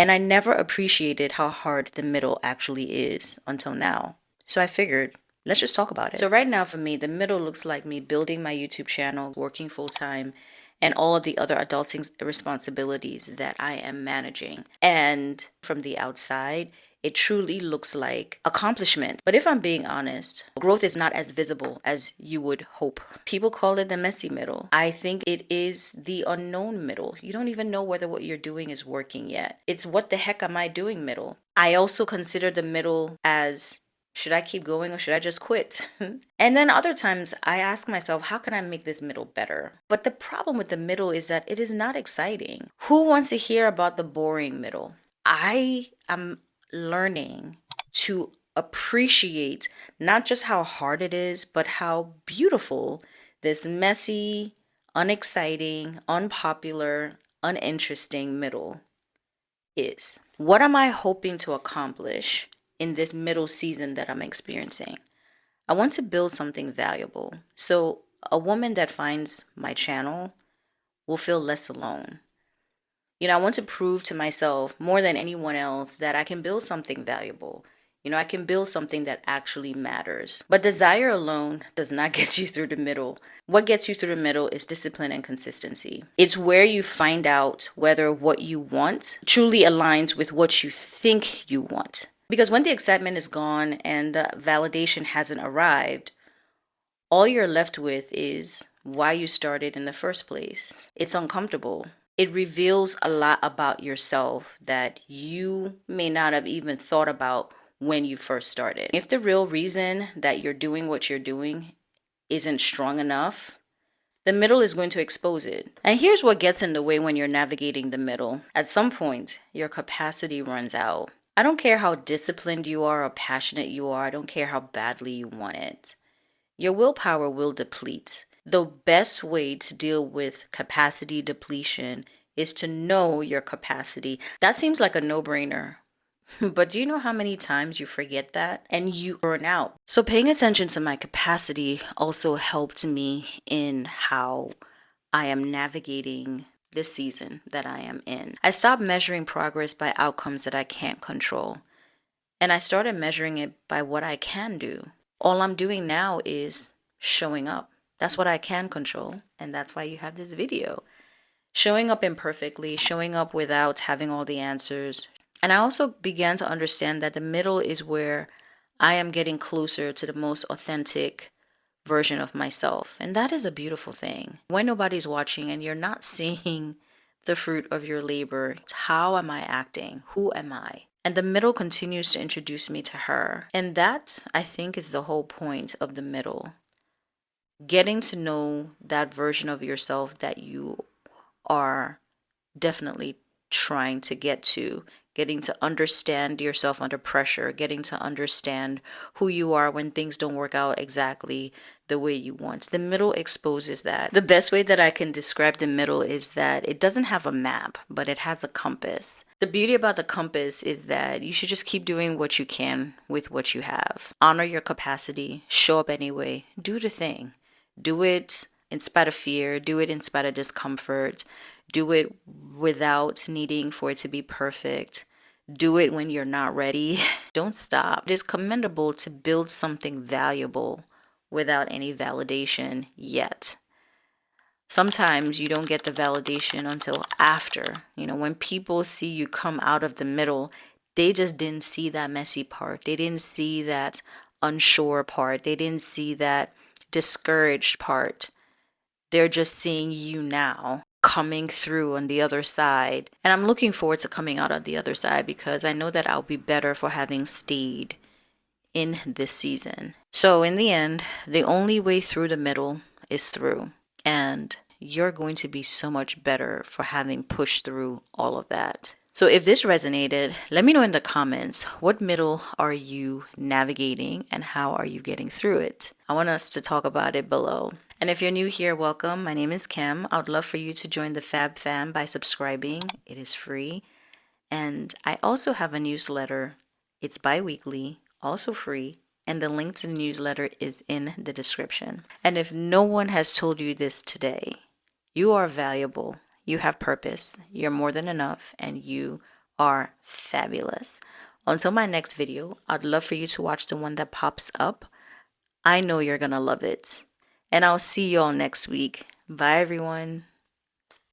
And I never appreciated how hard the middle actually is until now. So I figured, let's just talk about it. So right now for me, the middle looks like me building my YouTube channel, working full time, and all of the other adulting responsibilities that I am managing. And from the outside, it truly looks like accomplishment. But if I'm being honest, growth is not as visible as you would hope. People call it the messy middle. I think it is the unknown middle. You don't even know whether what you're doing is working yet. It's what the heck am I doing middle. I also consider the middle as, should I keep going or should I just quit? And then other times I ask myself, how can I make this middle better? But the problem with the middle is that it is not exciting. Who wants to hear about the boring middle? I am learning to appreciate not just how hard it is, but how beautiful this messy, unexciting, unpopular, uninteresting middle is. What am I hoping to accomplish in this middle season that I'm experiencing? I want to build something valuable. So a woman that finds my channel will feel less alone. I want to prove to myself more than anyone else that I can build something valuable. I can build something that actually matters. But desire alone does not get you through the middle. What gets you through the middle is discipline and consistency. It's where you find out whether what you want truly aligns with what you think you want. Because when the excitement is gone and the validation hasn't arrived, all you're left with is why you started in the first place. It's uncomfortable. It reveals a lot about yourself that you may not have even thought about when you first started. If the real reason that you're doing what you're doing isn't strong enough, the middle is going to expose it. And here's what gets in the way when you're navigating the middle. At some point, your capacity runs out. I don't care how disciplined you are or passionate you are. I don't care how badly you want it. Your willpower will deplete. The best way to deal with capacity depletion is to know your capacity. That seems like a no-brainer. But do you know how many times you forget that and you burn out? So paying attention to my capacity also helped me in how I am navigating this season that I am in. I stopped measuring progress by outcomes that I can't control, and I started measuring it by what I can do. All I'm doing now is showing up. That's what I can control, and that's why you have this video. Showing up imperfectly, showing up without having all the answers. And I also began to understand that the middle is where I am getting closer to the most authentic version of myself. And that is a beautiful thing. When nobody's watching and you're not seeing the fruit of your labor, how am I acting? Who am I? And the middle continues to introduce me to her. And that, I think, is the whole point of the middle. Getting to know that version of yourself that you are definitely trying to get to, getting to understand yourself under pressure, getting to understand who you are when things don't work out exactly the way you want. The middle exposes that. The best way that I can describe the middle is that it doesn't have a map, but it has a compass. The beauty about the compass is that you should just keep doing what you can with what you have. Honor your capacity, show up anyway, do the thing. Do it in spite of fear, do it in spite of discomfort, do it without needing for it to be perfect. Do it when you're not ready. Don't stop. It is commendable to build something valuable without any validation yet. Sometimes you don't get the validation until after. When people see you come out of the middle, they just didn't see that messy part. They didn't see that unsure part. They didn't see that discouraged part. They're just seeing you now coming through on the other side. And I'm looking forward to coming out on the other side because I know that I'll be better for having stayed in this season. So in the end, the only way through the middle is through. And you're going to be so much better for having pushed through all of that. So if this resonated, let me know in the comments, what middle are you navigating and how are you getting through it? I want us to talk about it below. And if you're new here, welcome. My name is Kim. I would love for you to join the Fab Fam by subscribing. It is free. And I also have a newsletter. It's bi-weekly, also free. And the link to the newsletter is in the description. And if no one has told you this today, you are valuable. You have purpose. You're more than enough. And you are fabulous. Until my next video, I'd love for you to watch the one that pops up. I know you're gonna love it. And I'll see you all next week. Bye everyone.